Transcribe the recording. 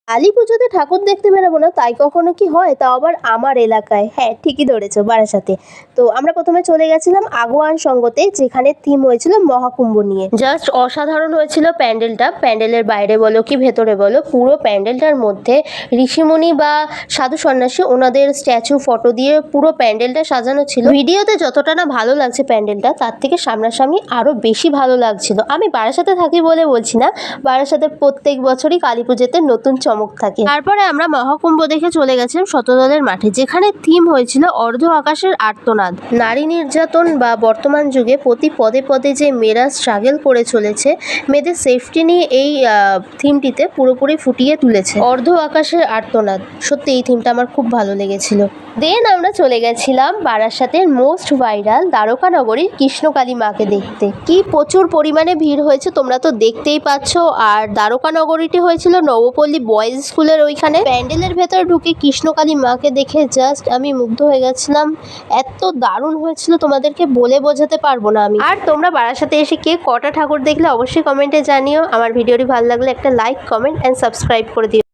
কালী পুজোতে ঠাকুর দেখতে বেরোবো না তাই কখনো কি হয়, তাও আবার আমার এলাকায়। হ্যাঁ, ঠিকই ধরেছো, বারাসাতে। তো আমরা প্রথমে চলে গেছিলাম আগুয়ান সঙ্গতে, যেখানে থিম হয়েছিল মহাকুম্ভ নিয়ে। জাস্ট অসাধারণ হয়েছিল প্যান্ডেলটা। প্যান্ডেলের বাইরে বলো কি ভেতরে বলো, পুরো প্যান্ডেলটার মধ্যে ঋষিমুনি বা সাধু সন্ন্যাসী ওনাদের স্ট্যাচু ফটো দিয়ে পুরো প্যান্ডেলটা সাজানো ছিল। ভিডিওতে যতটা না ভালো লাগছে প্যান্ডেলটা, তার থেকে সামনাসামনি আরো বেশি ভালো লাগছিল। আমি বারাসাতে থাকি বলে বলছি না, বারাসাতে প্রত্যেক বছরই কালী পুজোতে নতুন চমক থাকে। তারপরে আমরা মহাকুম্ভ দেখে চলে গেছিলাম শতদলের মাঠে, যেখানে থিম হয়েছিল অর্ধ আকাশের আর্তনাদ। নারী নির্যাতন বা বর্তমান যুগে প্রতি পদে পদে যে মেয়েরা স্ট্রাগল করে চলেছে, মেয়েদের সেফটি নিয়ে এই থিমটিতে পুরোপুরি ফুটিয়ে তুলেছে। অর্ধ আকাশের আর্তনাদ, সত্যি এই থিমটা আমার খুব ভালো লেগেছিল। দেন আমরা চলে গেছিলাম বারাসাতের মোস্ট ভাইরাল দ্বারকানগরীর কৃষ্ণকালী মাকে দেখতে। কি প্রচুর পরিমাণে ভিড় হয়েছে, তোমরা তো দেখতেই পাচ্ছ। আর দ্বারকানগরীটি হয়েছিল নবপল্লী বয়েজ স্কুলের ওইখানে। প্যান্ডেলের ভেতর ঢুকে কৃষ্ণকালী মাকে দেখে জাস্ট আমি মুগ্ধ হয়ে গেছিলাম। এত দারুণ হয়েছিল, তোমাদেরকে বলে বোঝাতে পারবো না আমি। আর তোমরা বারাসাতে এসে কে কটা ঠাকুর দেখলে অবশ্যই কমেন্টে জানিও। আমার ভিডিওটি ভালো লাগলে একটা লাইক, কমেন্ট অ্যান্ড সাবস্ক্রাইব করে দিও।